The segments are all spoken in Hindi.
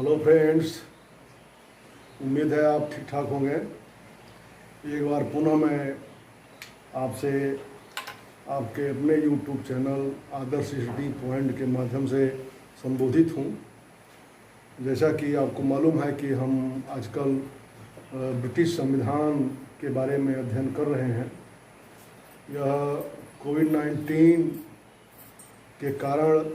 हेलो फ्रेंड्स, उम्मीद है आप ठीक ठाक होंगे। एक बार पुनः मैं आपसे आपके अपने यूट्यूब चैनल आदर्श स्टडी पॉइंट के माध्यम से संबोधित हूँ। जैसा कि आपको मालूम है कि हम आजकल ब्रिटिश संविधान के बारे में अध्ययन कर रहे हैं। यह कोविड-19 के कारण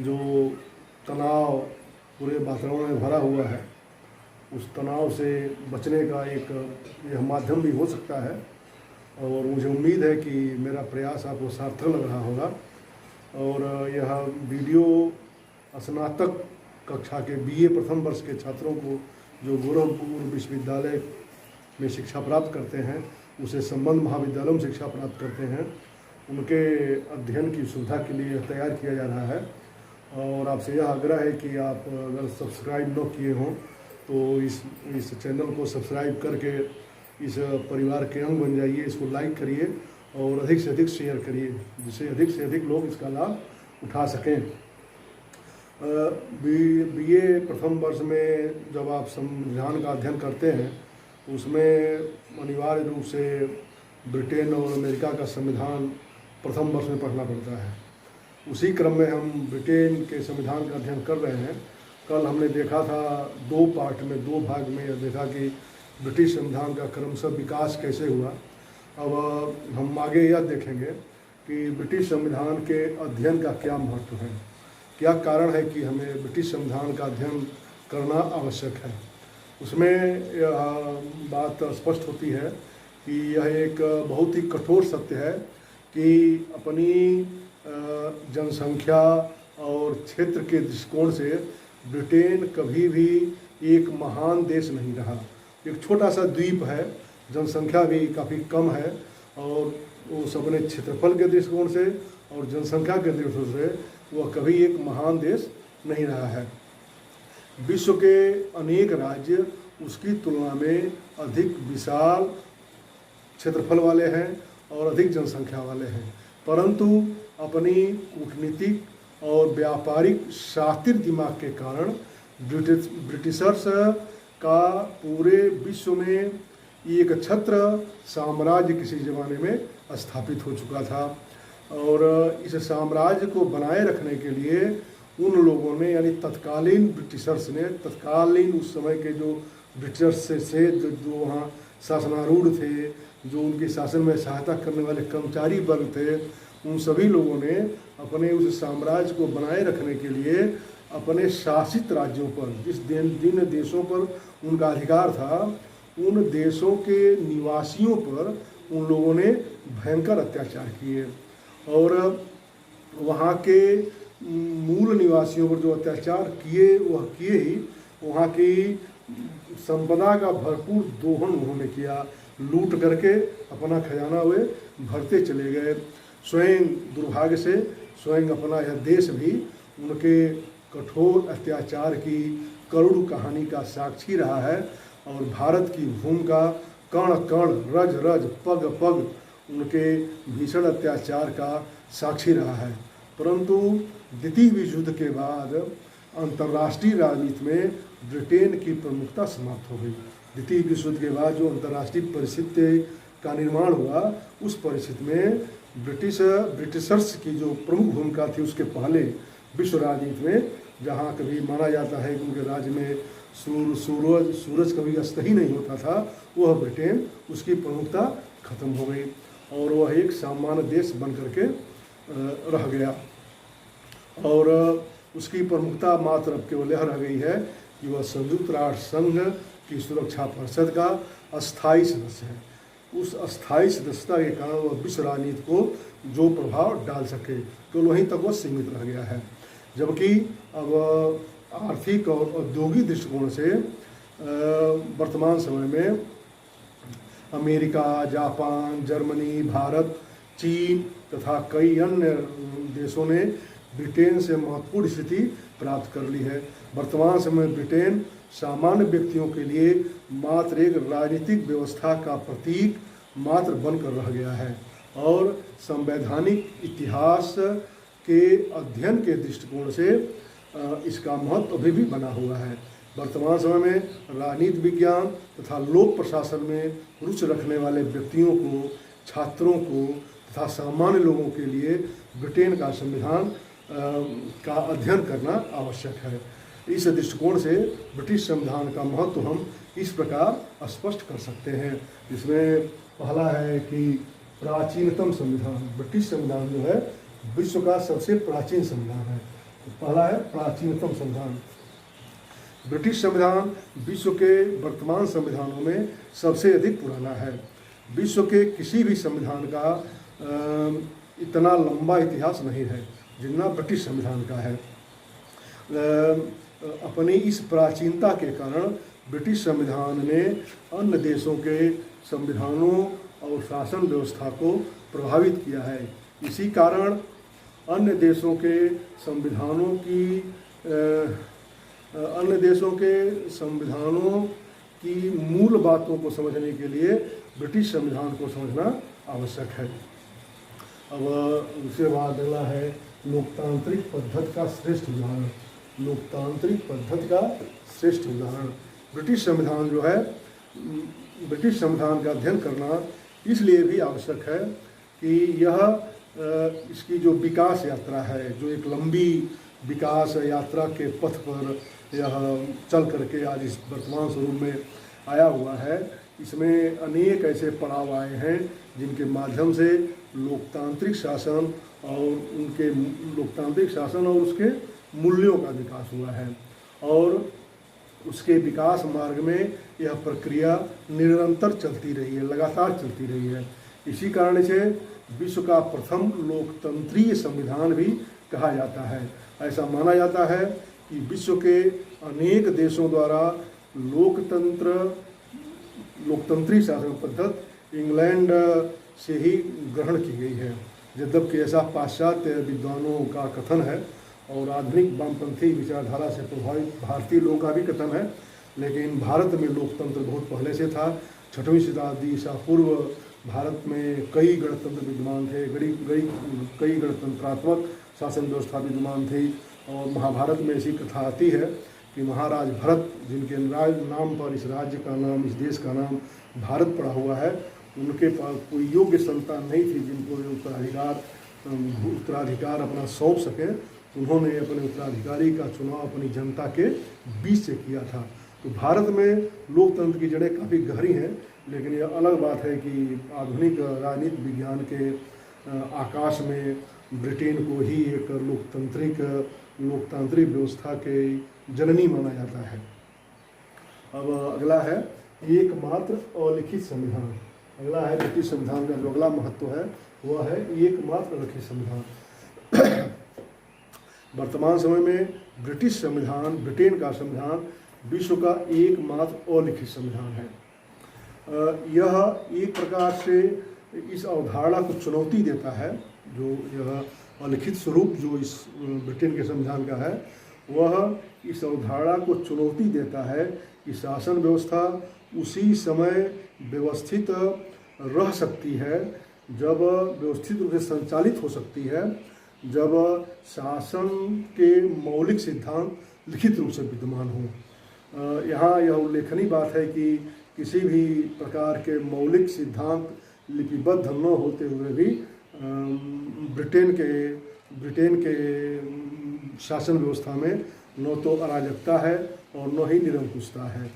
जो तनाव पूरे वातावरण में भरा हुआ है, उस तनाव से बचने का एक यह माध्यम भी हो सकता है और मुझे उम्मीद है कि मेरा प्रयास आपको सार्थक लग रहा होगा। और यह वीडियो स्नातक कक्षा के बीए प्रथम वर्ष के छात्रों को जो गोरखपुर विश्वविद्यालय में शिक्षा प्राप्त करते हैं, उसे संबंध महाविद्यालयों में शिक्षा प्राप्त करते हैं, उनके अध्ययन की सुविधा के लिए तैयार किया जा रहा है। और आपसे यह आग्रह है कि आप अगर सब्सक्राइब न किए हों तो इस चैनल को सब्सक्राइब करके इस परिवार के अंग बन जाइए। इसको लाइक करिए और अधिक से अधिक शेयर करिए, जिससे अधिक से अधिक लोग इसका लाभ उठा सकें। बीए प्रथम वर्ष में जब आप संविधान का अध्ययन करते हैं तो उसमें अनिवार्य रूप से ब्रिटेन और अमेरिका का संविधान प्रथम वर्ष में पढ़ना पड़ता है। उसी क्रम में हम ब्रिटेन के संविधान का अध्ययन कर रहे हैं। कल हमने देखा था दो भाग में यह देखा कि ब्रिटिश संविधान का क्रमशः विकास कैसे हुआ। अब हम आगे यह देखेंगे कि ब्रिटिश संविधान के अध्ययन का क्या महत्व है, क्या कारण है कि हमें ब्रिटिश संविधान का अध्ययन करना आवश्यक है। उसमें यह बात स्पष्ट होती है कि यह एक बहुत ही कठोर सत्य है कि अपनी जनसंख्या और क्षेत्र के दृष्टिकोण से ब्रिटेन कभी भी एक महान देश नहीं रहा। एक छोटा सा द्वीप है, जनसंख्या भी काफ़ी कम है और वो अपने क्षेत्रफल के दृष्टिकोण से और जनसंख्या के दृष्टिकोण से वह कभी एक महान देश नहीं रहा है। विश्व के अनेक राज्य उसकी तुलना में अधिक विशाल क्षेत्रफल वाले हैं और अधिक जनसंख्या वाले हैं, परंतु अपनी कूटनीतिक और व्यापारिक शातिर दिमाग के कारण ब्रिटिशर्स का पूरे विश्व में एक छत्र साम्राज्य किसी ज़माने में स्थापित हो चुका था। और इस साम्राज्य को बनाए रखने के लिए उन लोगों ने, यानी तत्कालीन ब्रिटिशर्स ने, तत्कालीन उस समय के जो ब्रिटिशर्स से जो वहाँ शासनारूढ़ थे, जो उनके शासन में सहायता करने वाले कर्मचारी वर्ग थे, उन सभी लोगों ने अपने उस साम्राज्य को बनाए रखने के लिए अपने शासित राज्यों पर, जिन देशों पर उनका अधिकार था, उन देशों के निवासियों पर उन लोगों ने भयंकर अत्याचार किए। और वहाँ के मूल निवासियों पर जो अत्याचार किए वह किए ही, वहाँ की संपदा का भरपूर दोहन उन्होंने किया। लूट करके अपना खजाना वे भरते चले गए। स्वयं दुर्भाग्य से स्वयं अपना यह देश भी उनके कठोर अत्याचार की करुण कहानी का साक्षी रहा है। और भारत की भूमि का कण कण, रज रज, पग पग उनके भीषण अत्याचार का साक्षी रहा है। परंतु द्वितीय विश्व युद्ध के बाद अंतर्राष्ट्रीय राजनीति में ब्रिटेन की प्रमुखता समाप्त हो गई। द्वितीय विश्व युद्ध के बाद जो अंतर्राष्ट्रीय परिस्थिति का निर्माण हुआ, उस परिस्थिति में ब्रिटिशर्स की जो प्रमुख भूमिका थी, उसके पहले विश्व राजनीति में, जहाँ कभी माना जाता है कि उनके राज्य में सूरज कभी अस्त ही नहीं होता था, वह ब्रिटेन, उसकी प्रमुखता खत्म हो गई और वह एक सामान्य देश बन करके रह गया। और उसकी प्रमुखता मात्र अब केवल यह रह गई है कि वह संयुक्त राष्ट्र संघ की सुरक्षा परिषद का अस्थायी सदस्य है। उस अस्थायी सदस्यता के कारण वह विश्व राजनीति को जो प्रभाव डाल सके, तो वहीं तक वह सीमित रह गया है। जबकि अब आर्थिक और औद्योगिक दृष्टिकोण से वर्तमान समय में अमेरिका, जापान, जर्मनी, भारत, चीन तथा कई अन्य देशों ने ब्रिटेन से महत्वपूर्ण स्थिति प्राप्त कर ली है। वर्तमान समय ब्रिटेन सामान्य व्यक्तियों के लिए मात्र एक राजनीतिक व्यवस्था का प्रतीक मात्र बनकर रह गया है और संवैधानिक इतिहास के अध्ययन के दृष्टिकोण से इसका महत्व अभी भी बना हुआ है। वर्तमान समय में राजनीति विज्ञान तथा लोक प्रशासन में रुचि रखने वाले व्यक्तियों को, छात्रों को तथा सामान्य लोगों के लिए ब्रिटेन का संविधान का अध्ययन करना आवश्यक है। इस दृष्टिकोण से ब्रिटिश संविधान का महत्व हम इस प्रकार स्पष्ट कर सकते हैं। इसमें पहला है कि प्राचीनतम संविधान। ब्रिटिश संविधान जो है विश्व का सबसे प्राचीन संविधान है। तो पहला है प्राचीनतम संविधान। ब्रिटिश संविधान विश्व के वर्तमान संविधानों में सबसे अधिक पुराना है। विश्व के किसी भी संविधान का इतना लंबा इतिहास नहीं है जितना ब्रिटिश संविधान का है। अपनी इस प्राचीनता के कारण ब्रिटिश संविधान ने अन्य देशों के संविधानों और शासन व्यवस्था को प्रभावित किया है। इसी कारण अन्य देशों के संविधानों की मूल बातों को समझने के लिए ब्रिटिश संविधान को समझना आवश्यक है। अब उसके बाद अगला है लोकतांत्रिक पद्धति का श्रेष्ठ उदाहरण। लोकतांत्रिक पद्धति का श्रेष्ठ उदाहरण। ब्रिटिश संविधान जो है, ब्रिटिश संविधान का अध्ययन करना इसलिए भी आवश्यक है कि यह इसकी जो विकास यात्रा है, जो एक लंबी विकास यात्रा के पथ पर यह चल करके आज इस वर्तमान स्वरूप में आया हुआ है, इसमें अनेक ऐसे पड़ाव आए हैं जिनके माध्यम से लोकतांत्रिक शासन और उसके मूल्यों का विकास हुआ है। और उसके विकास मार्ग में यह प्रक्रिया निरंतर चलती रही है, लगातार चलती रही है। इसी कारण इसे विश्व का प्रथम लोकतंत्रीय संविधान भी कहा जाता है। ऐसा माना जाता है कि विश्व के अनेक देशों द्वारा लोकतंत्री शासन पद्धति इंग्लैंड से ही ग्रहण की गई है। जबकि ऐसा पाश्चात्य विद्वानों का कथन है और आधुनिक वामपंथी विचारधारा से प्रभावित भारतीय लोगों का भी कथन है, लेकिन भारत में लोकतंत्र बहुत पहले से था। 6वीं शताब्दी ईसा पूर्व भारत में कई गणतंत्र विद्यमान थे, कई गणतंत्रात्मक शासन व्यवस्था विद्यमान थी। और महाभारत में ऐसी कथा आती है कि महाराज भरत, जिनके नाम पर इस राज्य का नाम, इस देश का नाम भारत पड़ा हुआ है, उनके पास कोई योग्य संतान नहीं थी जिनको उत्तराधिकार अपना सौंप सके। उन्होंने अपने उत्तराधिकारी का चुनाव अपनी जनता के बीच से किया था। तो भारत में लोकतंत्र की जड़ें काफ़ी गहरी हैं, लेकिन यह अलग बात है कि आधुनिक राजनीति विज्ञान के आकाश में ब्रिटेन को ही एक लोकतांत्रिक व्यवस्था के जननी माना जाता है। अब अगला है एकमात्र अलिखित संविधान। अगला है ब्रिटिश संविधान का जो अगला महत्व है वह है एकमात्र अलिखित संविधान। वर्तमान समय में ब्रिटेन का संविधान विश्व का एकमात्र अलिखित संविधान है। यह एक प्रकार से इस अवधारणा को चुनौती देता है, जो यह अलिखित स्वरूप जो इस ब्रिटेन के संविधान का है, वह इस अवधारणा को चुनौती देता है कि शासन व्यवस्था उसी समय व्यवस्थित रह सकती है, जब व्यवस्थित रूप से संचालित हो सकती है, जब शासन के मौलिक सिद्धांत लिखित रूप से विद्यमान हो। यहाँ यह उल्लेखनीय बात है कि किसी भी प्रकार के मौलिक सिद्धांत लिपिबद्ध न होते हुए भी ब्रिटेन के शासन व्यवस्था में न तो अराजकता है और न ही निरंकुशता है।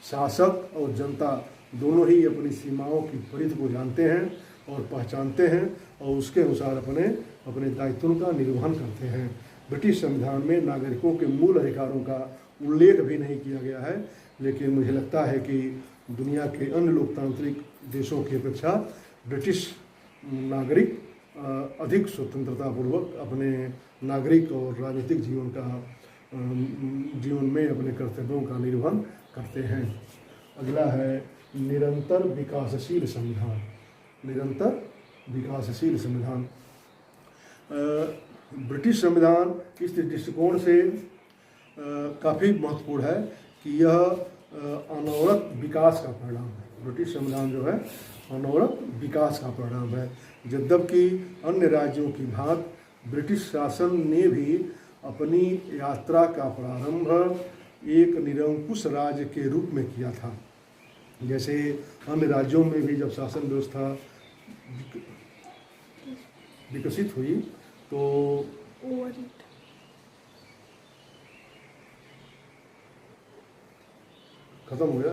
शासक और जनता दोनों ही अपनी सीमाओं की परिधि को जानते हैं और पहचानते हैं और उसके अनुसार अपने दायित्वों का निर्वहन करते हैं। ब्रिटिश संविधान में नागरिकों के मूल अधिकारों का उल्लेख भी नहीं किया गया है, लेकिन मुझे लगता है कि दुनिया के अन्य लोकतांत्रिक देशों की अपेक्षा ब्रिटिश नागरिक अधिक स्वतंत्रतापूर्वक अपने नागरिक और राजनीतिक जीवन में अपने कर्तव्यों का निर्वहन करते हैं। अगला है निरंतर विकासशील संविधान। निरंतर विकासशील संविधान। ब्रिटिश संविधान इस दृष्टिकोण से काफ़ी महत्वपूर्ण है कि यह अनवरत विकास का परिणाम है। ब्रिटिश संविधान जो है अनवरत विकास का परिणाम है। जबकि अन्य राज्यों की भांति ब्रिटिश शासन ने भी अपनी यात्रा का प्रारंभ एक निरंकुश राज्य के रूप में किया था। जैसे अन्य राज्यों में भी जब शासन व्यवस्था विकसित हुई तो खत्म हो गया।